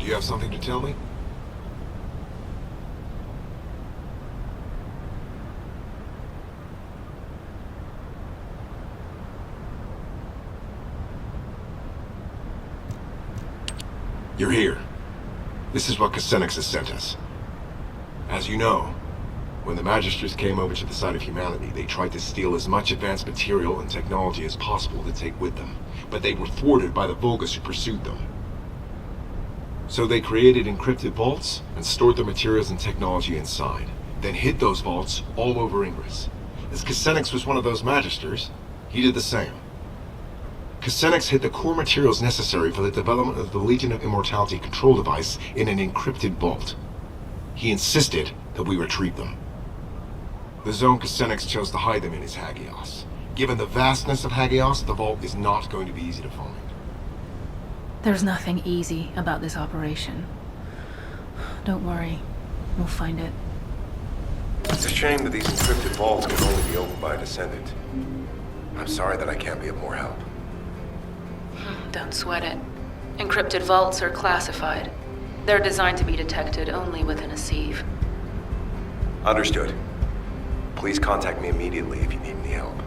You have something to tell me? You're here. This is what Casenix has sent us. As you know, when the Magisters came over to the side of humanity, they tried to steal as much advanced material and technology as possible to take with them. But they were thwarted by the Vulgus who pursued them. So they created encrypted vaults and stored the materials and technology inside, then hid those vaults all over Ingress. As Casenix was one of those Magisters, he did the same. Casenix hid the core materials necessary for the development of the Legion of Immortality control device in an encrypted vault. He insisted that we retrieve them. The zone Casenix chose to hide them in is Hagios. Given the vastness of Hagios, the vault is not going to be easy to find. There's nothing easy about this operation. Don't worry, we'll find it. It's a shame that these encrypted vaults can only be opened by a Descendant. I'm sorry that I can't be of more help. Don't sweat it. Encrypted vaults are classified. They're designed to be detected only within a sieve. Understood. Please contact me immediately if you need any help.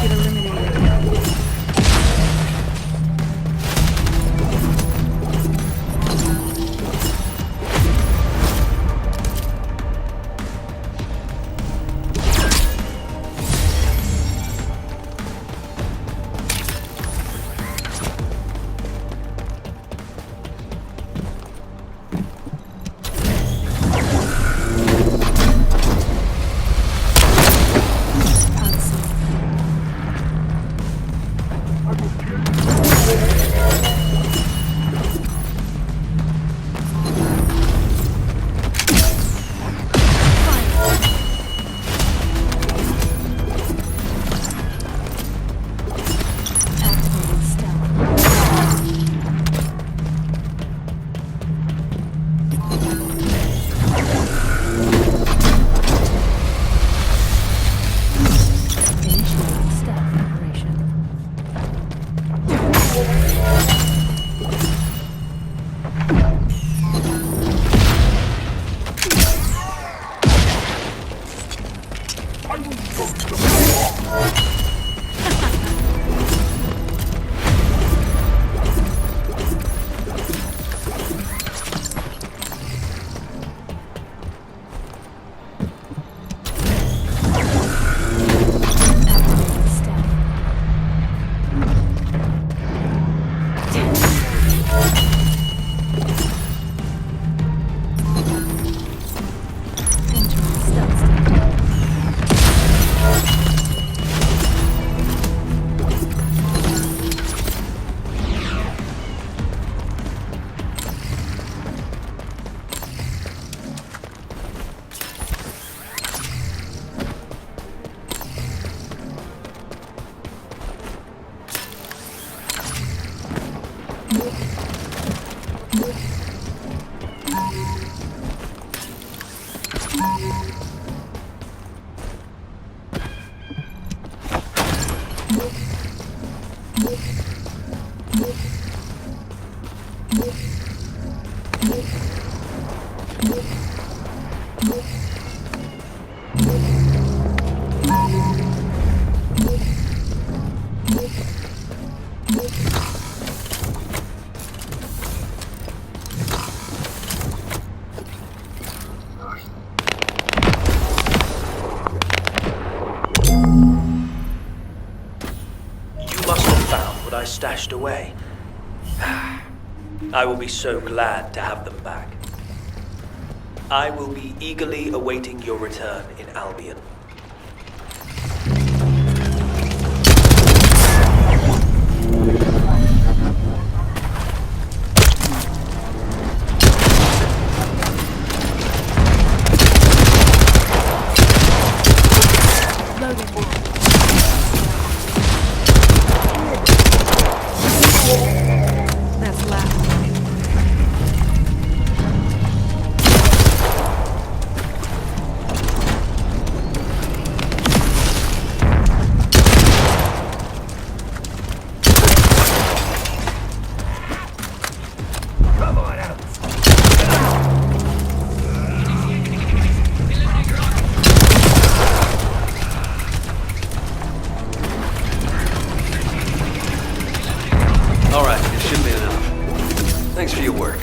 Target eliminated. Activating stealth. Initiating stealth operation. Activating stealth. Entering stealth state. You must have found what I stashed away. I will be so glad to have them back. I will be eagerly awaiting your return in Albion. That's last. All right, it should be enough. Thanks for your work.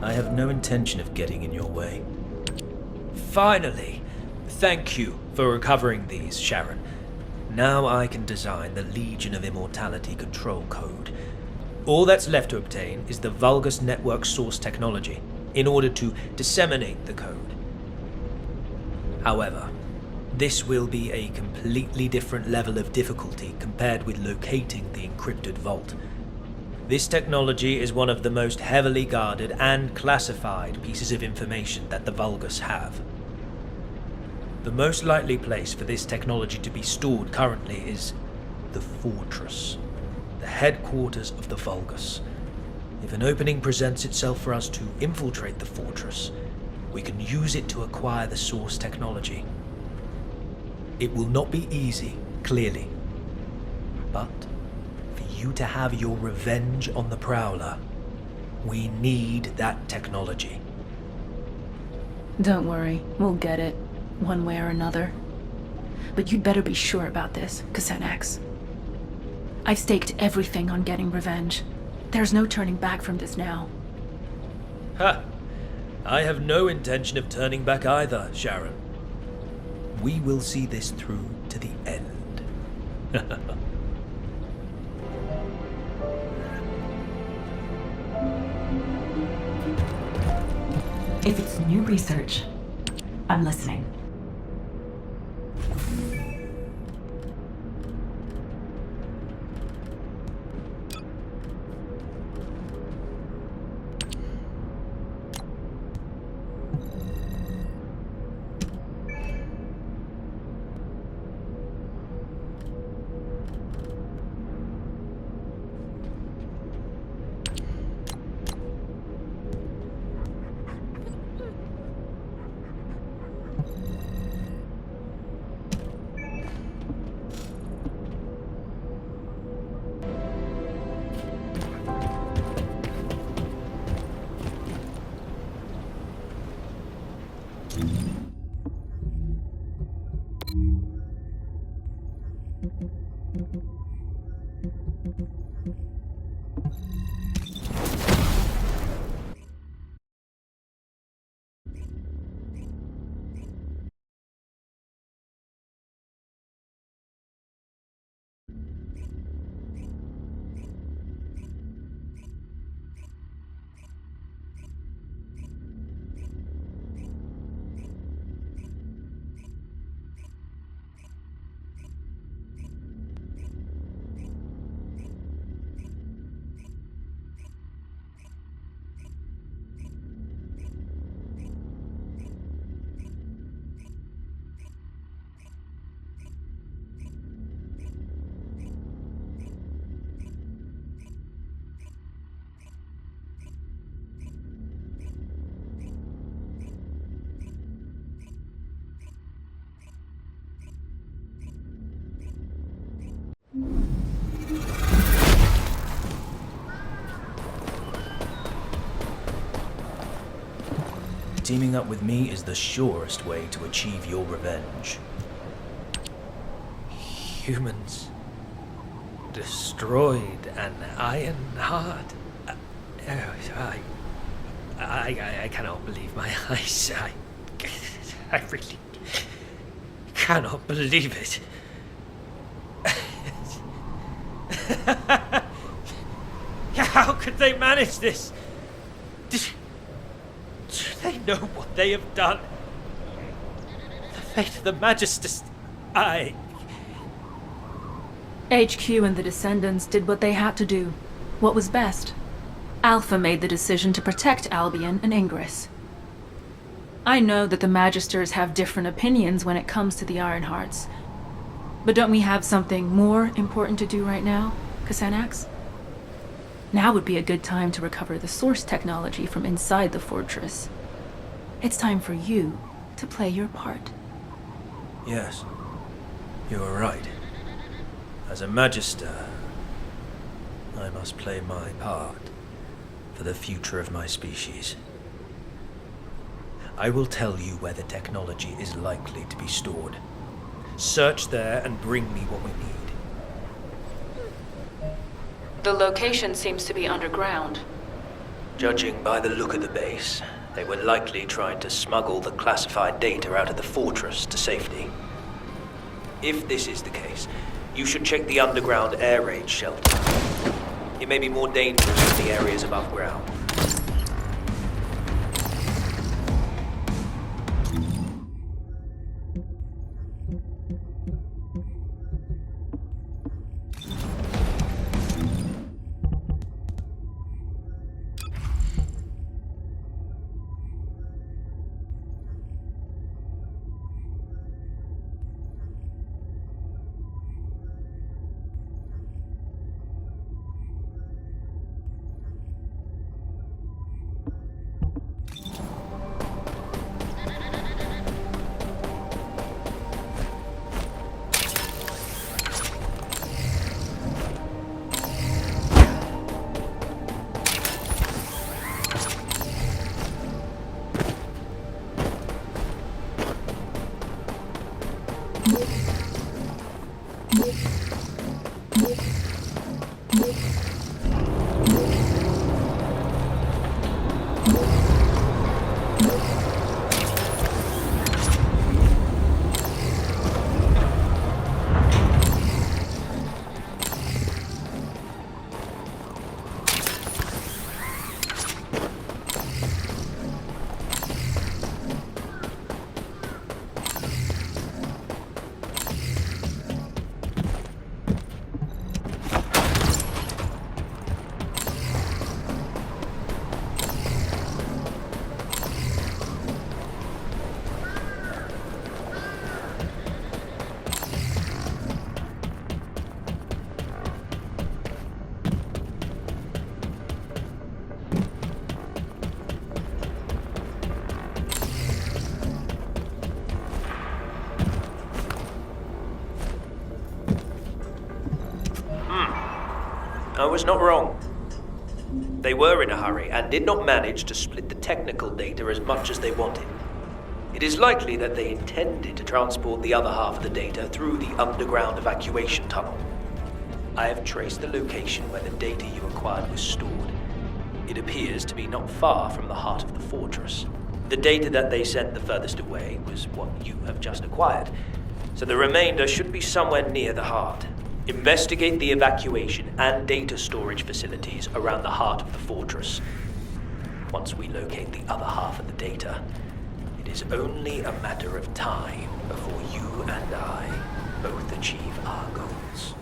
I have no intention of getting in your way. Finally! Thank you for recovering these, Sharen. Now I can design the Legion of Immortality control code. All that's left to obtain is the Vulgus network source technology in order to disseminate the code. However, this will be a completely different level of difficulty compared with locating the encrypted vault. This technology is one of the most heavily guarded and classified pieces of information that the Vulgus have. The most likely place for this technology to be stored currently is the Fortress, the headquarters of the Vulgus. If an opening presents itself for us to infiltrate the Fortress, we can use it to acquire the source technology. It will not be easy, clearly, but for you to have your revenge on the Prowler, we need that technology. Don't worry, we'll get it, one way or another. But you'd better be sure about this, Xenex. I've staked everything on getting revenge. There's no turning back from this now. Ha! I have no intention of turning back either, Sharen. We will see this through to the end. If it's new research, I'm listening. Teaming up with me is the surest way to achieve your revenge. Humans destroyed an iron heart. I cannot believe my eyes. I really cannot believe it. How could they manage this? Do they know what they have done? The fate of the Magisters. HQ and the Descendants did what they had to do. What was best? Alpha made the decision to protect Albion and Ingress. I know that the Magisters have different opinions when it comes to the Ironhearts. But don't we have something more important to do right now, Xenex? Now would be a good time to recover the source technology from inside the fortress. It's time for you to play your part. Yes, you are right. As a Magister, I must play my part for the future of my species. I will tell you where the technology is likely to be stored. Search there and bring me what we need. The location seems to be underground. Judging by the look of the base, they were likely trying to smuggle the classified data out of the fortress to safety. If this is the case, you should check the underground air raid shelter. It may be more dangerous than the areas above ground. I was not wrong. They were in a hurry and did not manage to split the technical data as much as they wanted. It is likely that they intended to transport the other half of the data through the underground evacuation tunnel. I have traced the location where the data you acquired was stored. It appears to be not far from the heart of the fortress. The data that they sent the furthest away was what you have just acquired, so the remainder should be somewhere near the heart. Investigate the evacuation and data storage facilities around the heart of the fortress. Once we locate the other half of the data, it is only a matter of time before you and I both achieve our goals.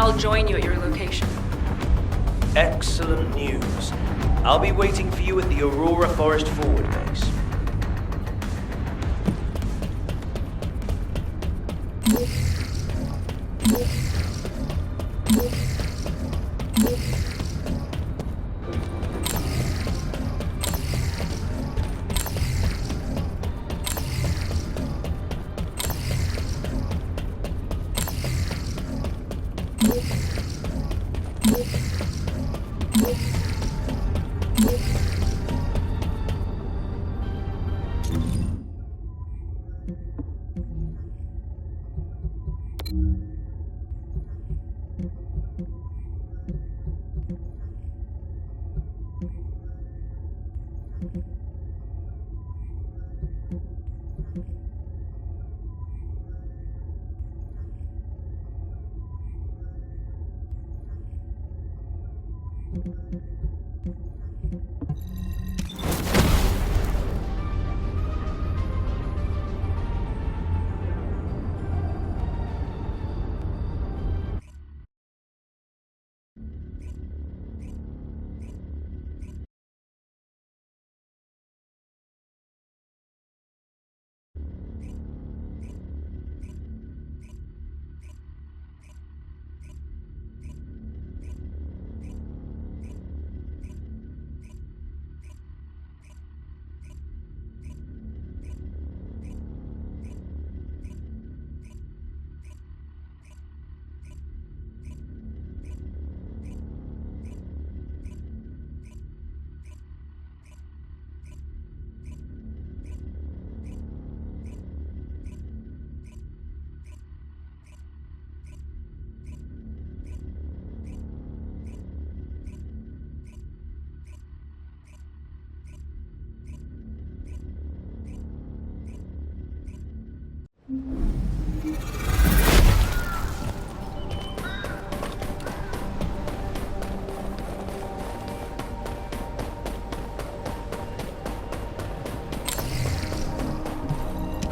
I'll join you at your location. Excellent news. I'll be waiting for you at the Aurora Forest Forward Base.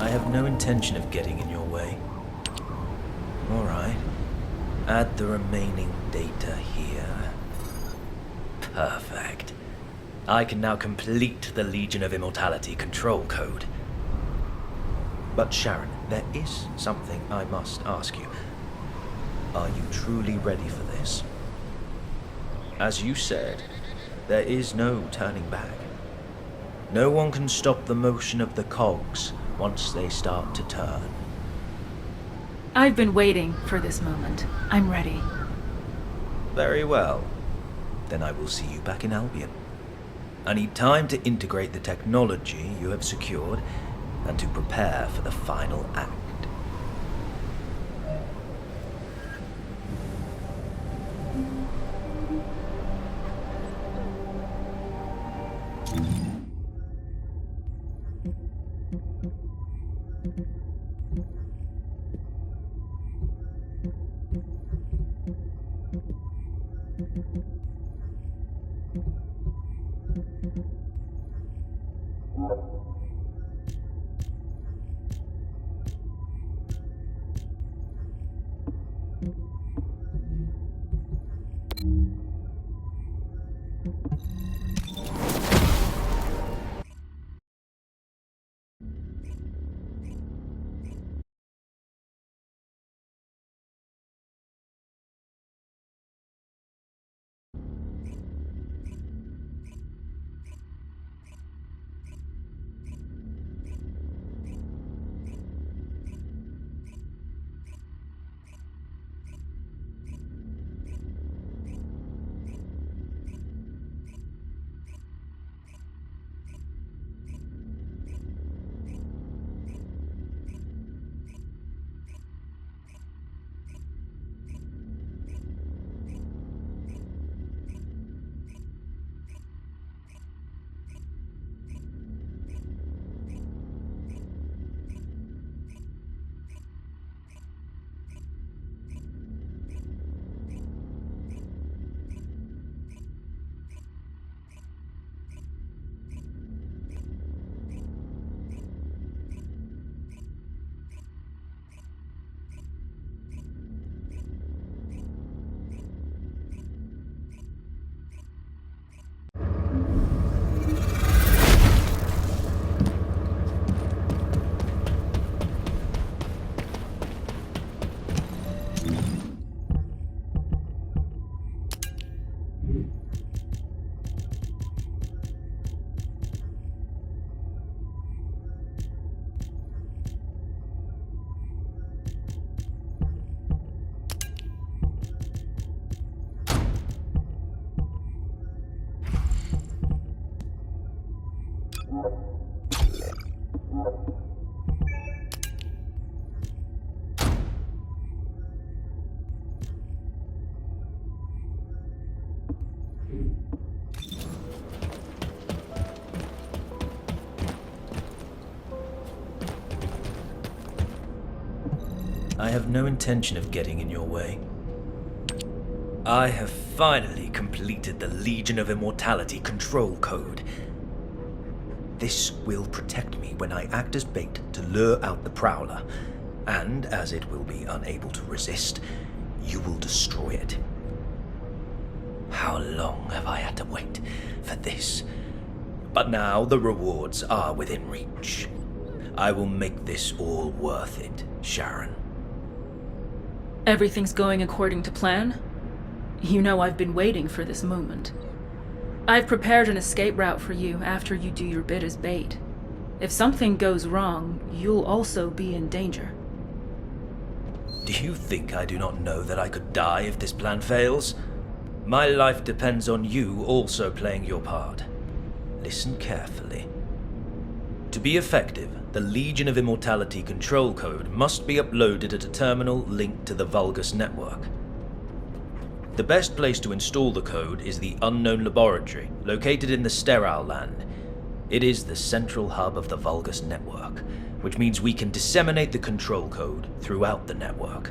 I have no intention of getting in your way. All right. Add the remaining data here. Perfect. I can now complete the Legion of Immortality control code. But Sharen, there is something I must ask you. Are you truly ready for this? As you said, there is no turning back. No one can stop the motion of the cogs once they start to turn. I've been waiting for this moment. I'm ready. Very well. Then I will see you back in Albion. I need time to integrate the technology you have secured and to prepare for the final act. I have no intention of getting in your way. I have finally completed the Legion of Immortality control code. This will protect me when I act as bait to lure out the Prowler, and as it will be unable to resist, you will destroy it. How long have I had to wait for this? But now the rewards are within reach. I will make this all worth it, Sharen. Everything's going according to plan? You know I've been waiting for this moment. I've prepared an escape route for you after you do your bit as bait. If something goes wrong, you'll also be in danger. Do you think I do not know that I could die if this plan fails? My life depends on you also playing your part. Listen carefully. To be effective, the Legion of Immortality control code must be uploaded at a terminal linked to the Vulgus network. The best place to install the code is the Unknown Laboratory, located in the Sterile Land. It is the central hub of the Vulgus network, which means we can disseminate the control code throughout the network.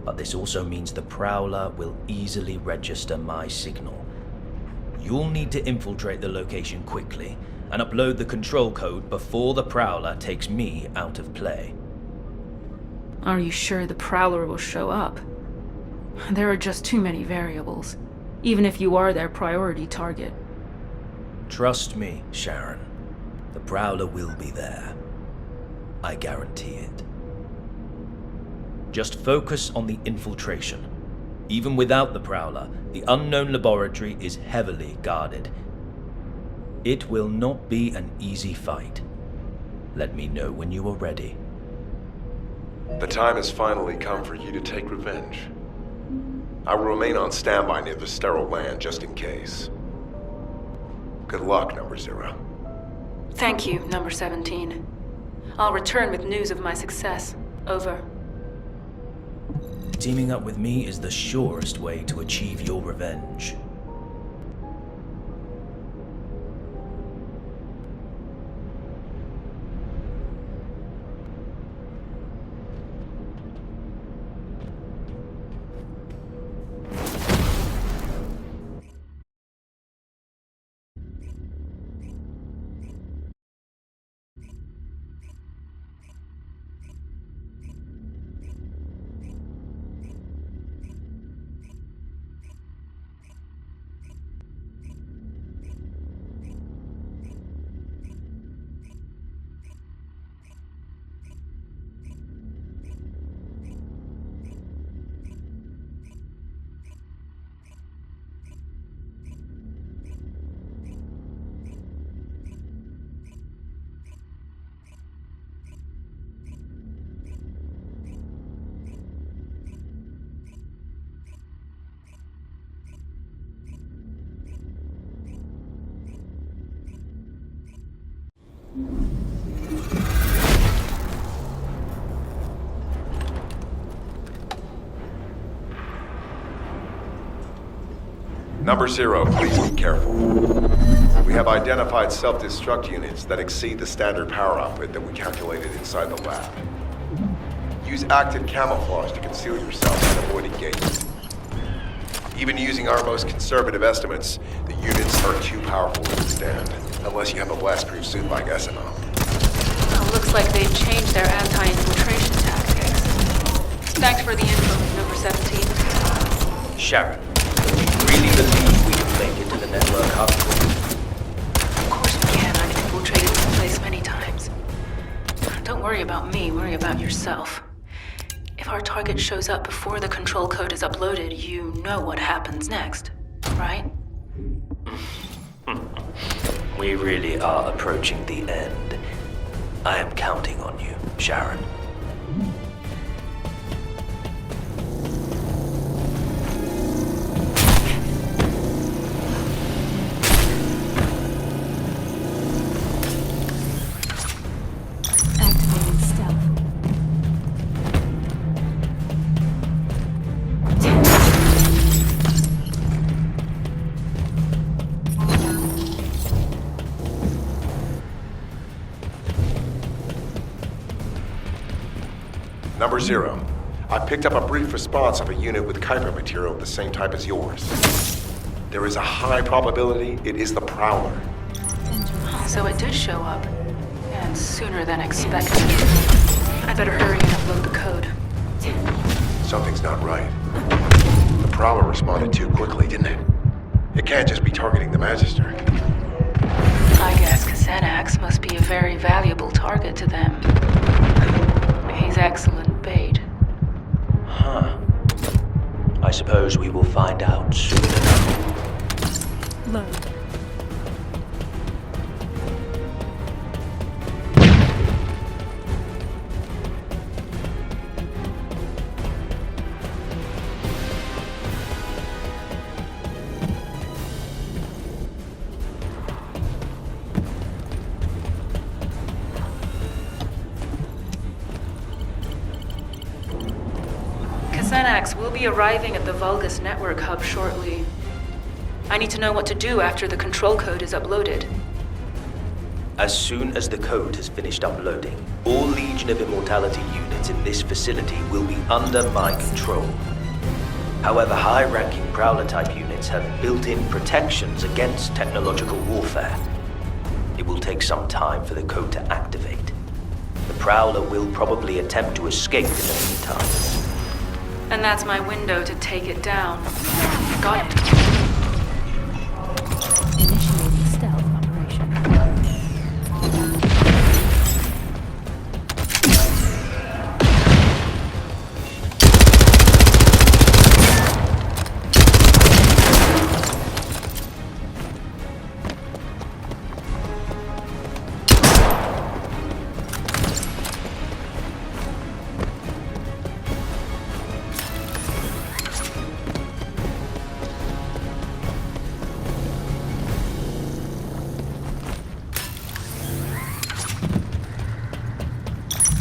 But this also means the Prowler will easily register my signal. You'll need to infiltrate the location quickly and upload the control code before the Prowler takes me out of play. Are you sure the Prowler will show up? There are just too many variables, even if you are their priority target. Trust me, Sharen. The Prowler will be there. I guarantee it. Just focus on the infiltration. Even without the Prowler, the Unknown Laboratory is heavily guarded. It will not be an easy fight. Let me know when you are ready. The time has finally come for you to take revenge. I will remain on standby near the Sterile Land just in case. Good luck, Number 0. Thank you, Number 17. I'll return with news of my success. Over. Teaming up with me is the surest way to achieve your revenge. Number 0, please be careful. We have identified self-destruct units that exceed the standard power output that we calculated inside the lab. Use active camouflage to conceal yourself and avoid engagement. Even using our most conservative estimates, the units are too powerful to withstand, unless you have a blast-proof suit like Descendant. Well, looks like they've changed their anti-infiltration tactics. Thanks for the info, Number 17. Sharen, do you really believe we can make it to the network hub? Of course we can. I've infiltrated this place many times. Don't worry about me, worry about yourself. If our target shows up before the control code is uploaded, you know what happens next, right? We really are approaching the end. I am counting on you, Sharen. Activating stealth. Number 0. I picked up a brief response of a unit with Kuiper material of the same type as yours. There is a high probability it is the Prowler. So it did show up. And sooner than expected. I better hurry and upload the code. Something's not right. The Prowler responded too quickly, didn't it? It can't just be targeting the Magister. I guess Xanax must be a very valuable target to them. He's excellent bait. Huh. I suppose we will find out soon enough. Load. Xanax will be arriving at the Vulgus network hub shortly. I need to know what to do after the control code is uploaded. As soon as the code has finished uploading, all Legion of Immortality units in this facility will be under my control. However, high-ranking Prowler-type units have built-in protections against technological warfare. It will take some time for the code to activate. The Prowler will probably attempt to escape in the meantime. And that's my window to take it down. Got it. Initiating stealth operation.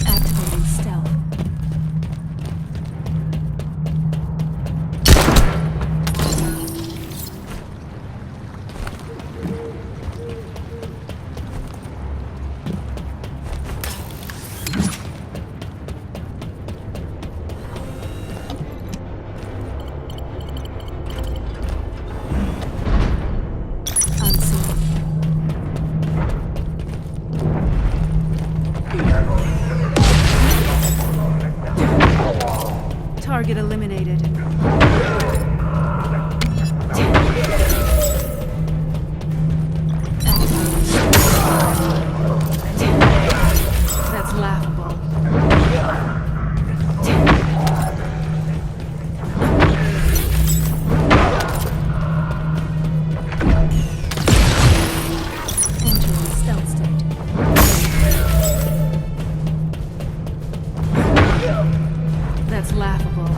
Activating stealth. Unseen. Target eliminated. That's laughable. Entering stealth state. That's laughable.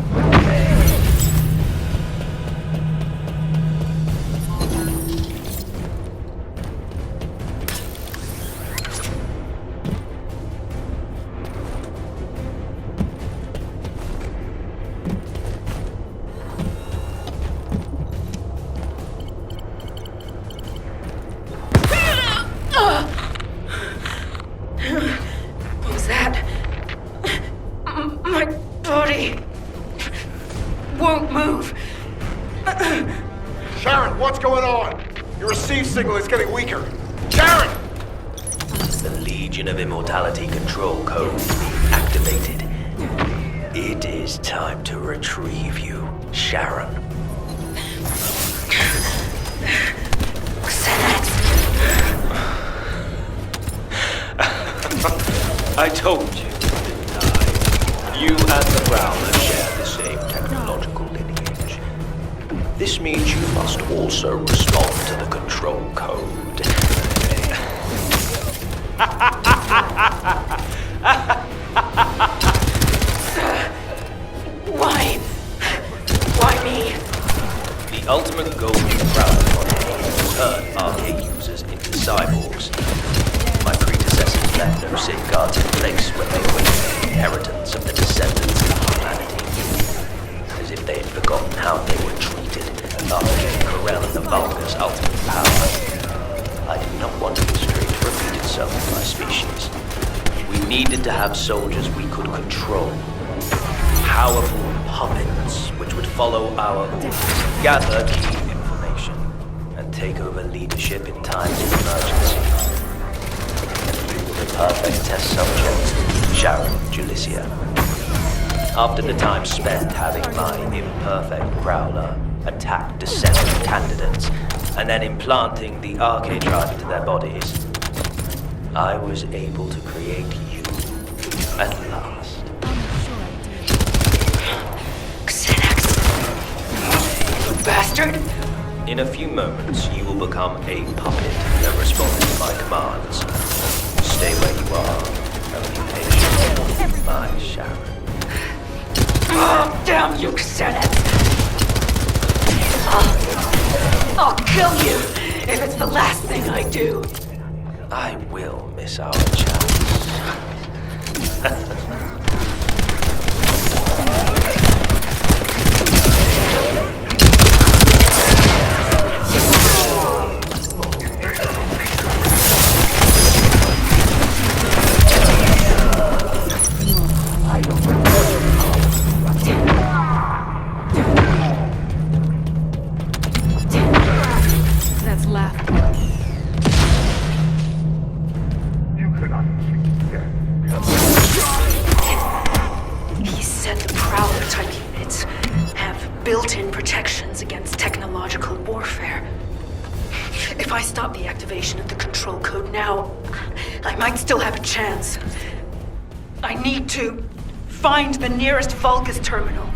What was that? My body won't move. Sharen, what's going on? Your receive signal is getting weaker. Sharen! The Legion of Immortality control code being activated. It is time to retrieve you, Sharen. I told you, didn't I? You and the Prowler share the same technological lineage. This means you must also respond to the control code. Why? Why me? The ultimate goal of the Prowler project is to turn arcade users into cyborgs. My predecessors left no safeguards in place when they awaited the inheritance of the Descendants of humanity. As if they had forgotten how they were treated after giving Corell and the Vulgus ultimate power. I did not want history to repeat itself in my species. We needed to have soldiers we could control, powerful puppets which would follow our orders, gather key information, and take over leadership in times of emergency. And you were the perfect test subject, Sharen Julicia. After the time spent having my imperfect Prowler attack Descendant candidates, and then implanting the arcade drive into their bodies, I was able to create you at last. Xanax! You bastard! In a few moments, you will become a puppet that responds to my commands. Stay where you are and be patient, my Sharen. Oh, damn you, Xanax! I'll kill you if it's the last thing I do. I will miss our chance. That's laughable. He said the Prowler-type units have built-in protections against technological warfare. If I stop the activation of the control code now, I might still have a chance. I need to find the nearest Vulgus terminal.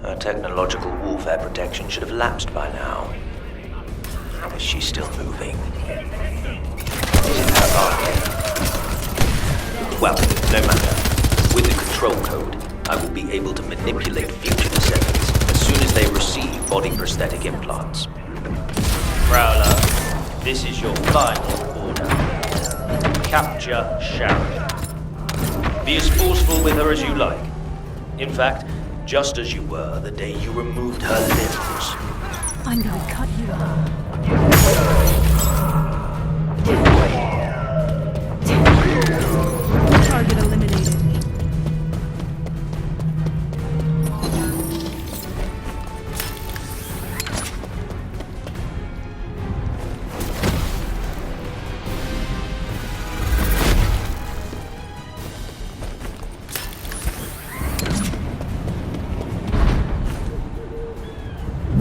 Her technological warfare protection should have lapsed by now. Is she still moving? Isn't her arcade? Well, no matter. With the control code, I will be able to manipulate future descendants as soon as they receive body prosthetic implants. Prowler, this is your final order. Capture Sharen. Be as forceful with her as you like. In fact, just as you were the day you removed her limbs. I'm gonna cut you off. Target eliminated.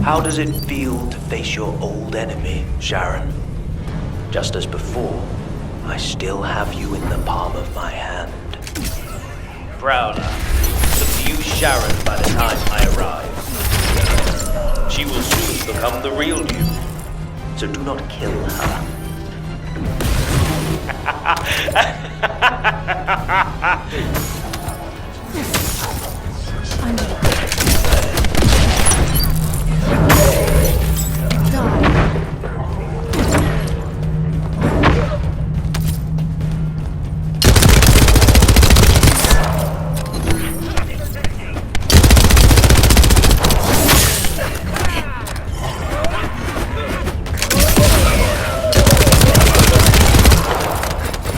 How does it feel to face your old enemy, Sharen? Just as before, I still have you in the palm of my hand. Prowler, subdue Sharen by the time I arrive. She will soon become the real you, so do not kill her. I'm gonna die.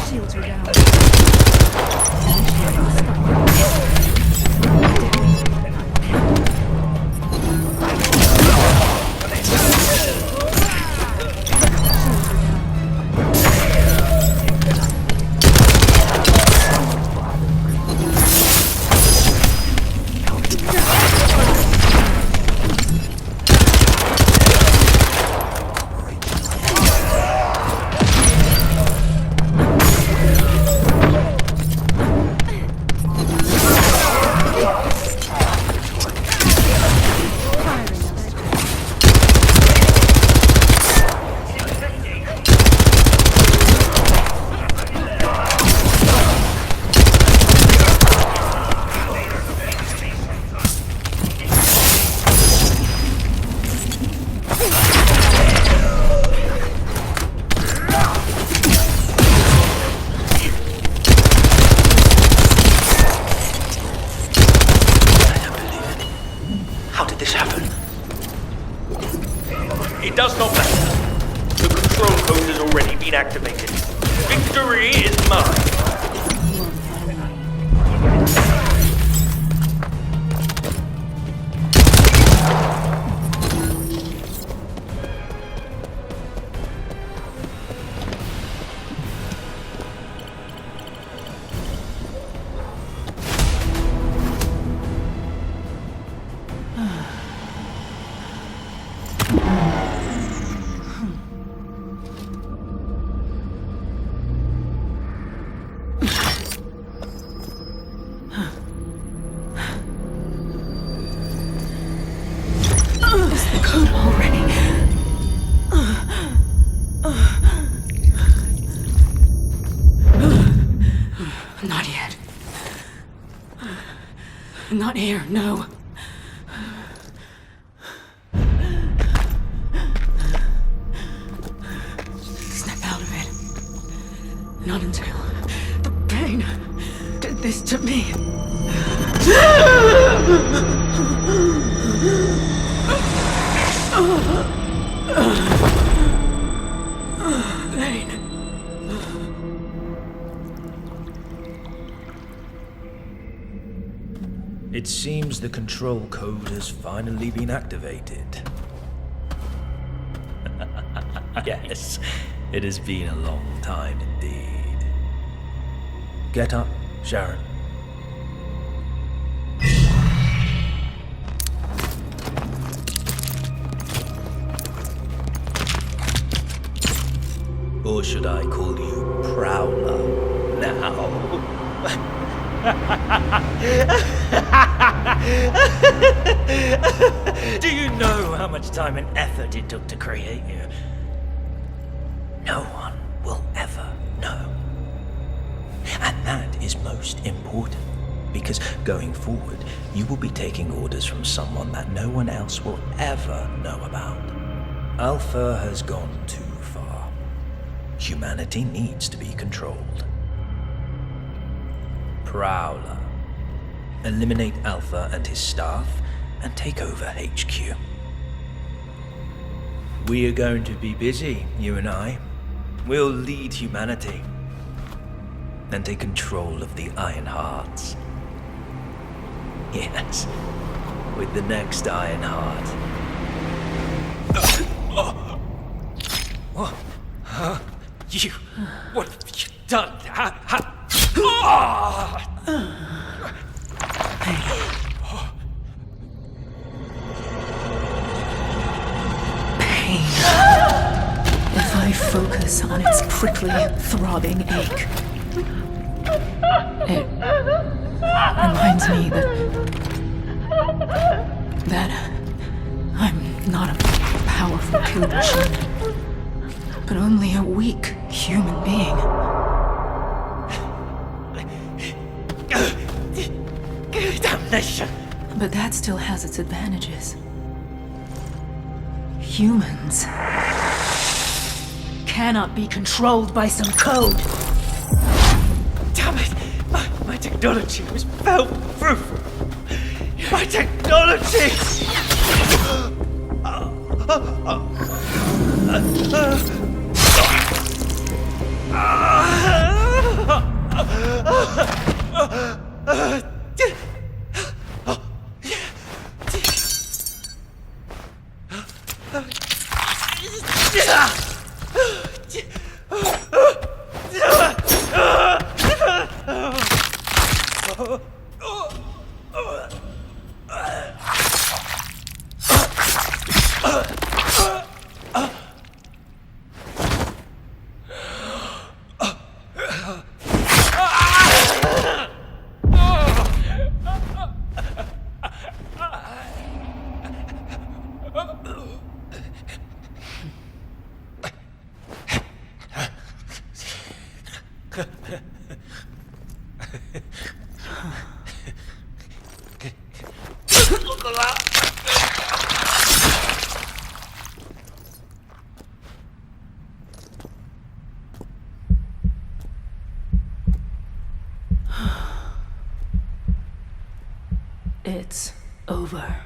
Shields are down. does not matter. The control code has already been activated. Victory is mine. Not yet. Not here, no. Snap out of it. Not until the pain did this to me. Pain. It seems the control code has finally been activated. Yes, it has been a long time indeed. Get up, Sharen. Or should I call you Prowler now? Do you know how much time and effort it took to create you? No one will ever know. And that is most important, because going forward, you will be taking orders from someone that no one else will ever know about. Alpha has gone too far. Humanity needs to be controlled. Prowler. Eliminate Alpha and his staff and take over HQ. We are going to be busy, you and I. We'll lead humanity and take control of the Iron Hearts. Yes, with the next Iron Heart. You, what have you done? Pain. If I focus on its prickly, throbbing ache, it reminds me that I'm not a powerful kill machine, but only a weak human being. Damnation! But that still has its advantages. Humans cannot be controlled by some code. Damn it! My technology was fail-proof! My technology! It's over.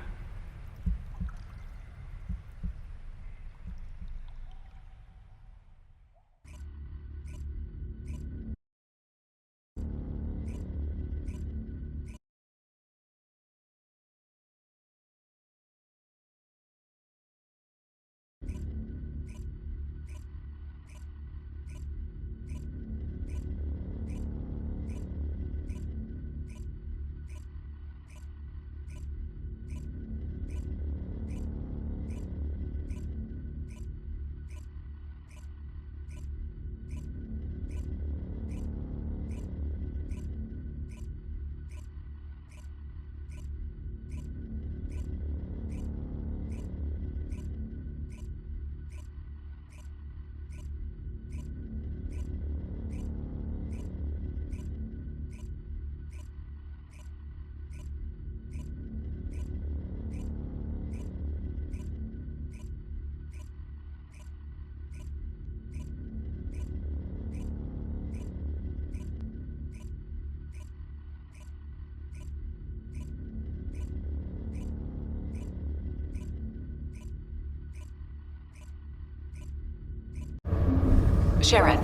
Sharen,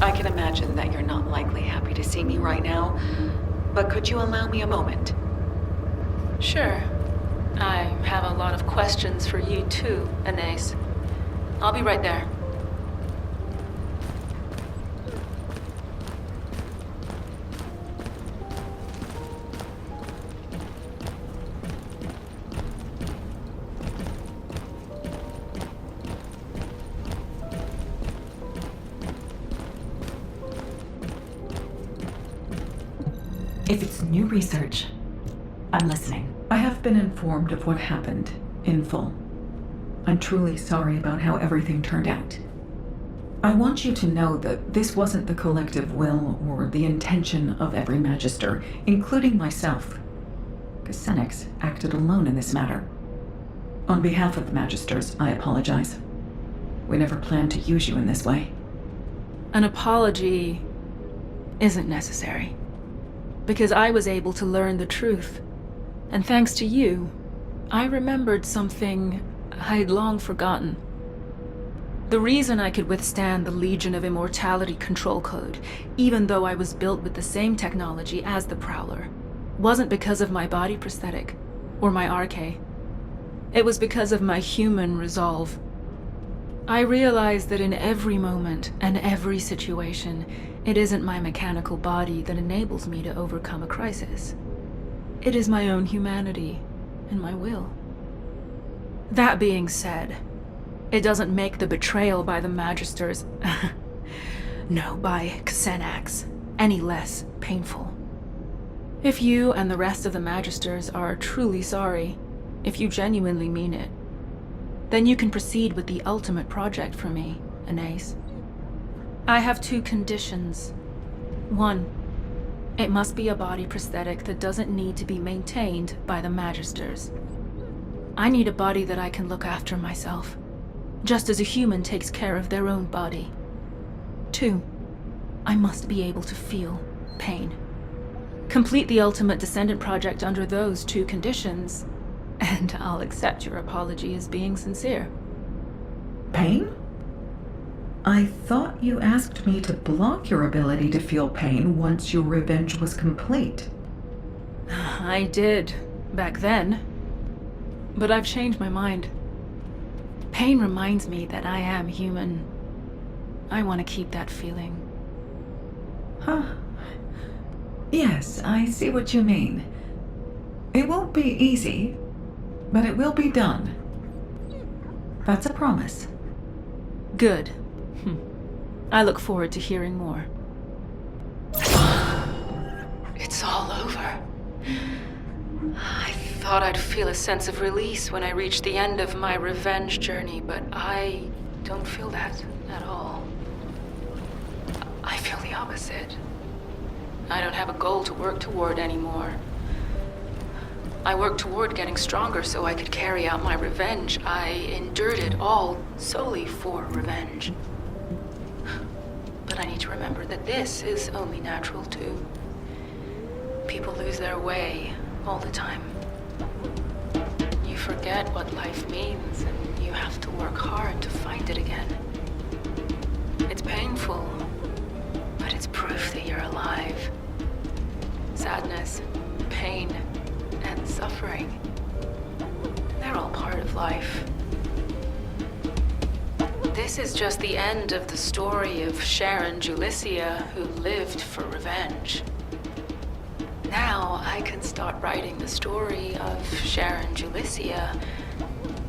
I can imagine that you're not likely happy to see me right now, but could you allow me a moment? Sure. I have a lot of questions for you too, Anais. I'll be right there. If it's new research, I'm listening. I have been informed of what happened, in full. I'm truly sorry about how everything turned out. I want you to know that this wasn't the collective will or the intention of every Magister, including myself. Casenix acted alone in this matter. On behalf of the Magisters, I apologize. We never planned to use you in this way. An apology isn't necessary. Because I was able to learn the truth. And thanks to you, I remembered something I'd long forgotten. The reason I could withstand the Legion of Immortality control code, even though I was built with the same technology as the Prowler, wasn't because of my body prosthetic, or my arche. It was because of my human resolve. I realized that in every moment and every situation, it isn't my mechanical body that enables me to overcome a crisis. It is my own humanity and my will. That being said, it doesn't make the betrayal by the Magisters, no, by Casenix, any less painful. If you and the rest of the Magisters are truly sorry, if you genuinely mean it, then you can proceed with the ultimate project for me, Anais. I have 2 conditions. 1, it must be a body prosthetic that doesn't need to be maintained by the Magisters. I need a body that I can look after myself, just as a human takes care of their own body. 2, I must be able to feel pain. Complete the ultimate Descendant project under those 2 conditions, and I'll accept your apology as being sincere. Pain? I thought you asked me to block your ability to feel pain once your revenge was complete. I did, back then. But I've changed my mind. Pain reminds me that I am human. I want to keep that feeling. Huh. Yes, I see what you mean. It won't be easy, but it will be done. That's a promise. Good. I look forward to hearing more. It's all over. I thought I'd feel a sense of release when I reached the end of my revenge journey, but I don't feel that at all. I feel the opposite. I don't have a goal to work toward anymore. I worked toward getting stronger so I could carry out my revenge. I endured it all solely for revenge. But I need to remember that this is only natural too. People lose their way all the time. You forget what life means, and you have to work hard to find it again. It's painful, but it's proof that you're alive. Sadness, pain, and suffering, they're all part of life. This is just the end of the story of Sharen Julicia, who lived for revenge. Now I can start writing the story of Sharen Julicia,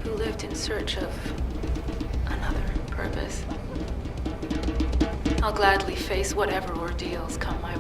who lived in search of another purpose. I'll gladly face whatever ordeals come my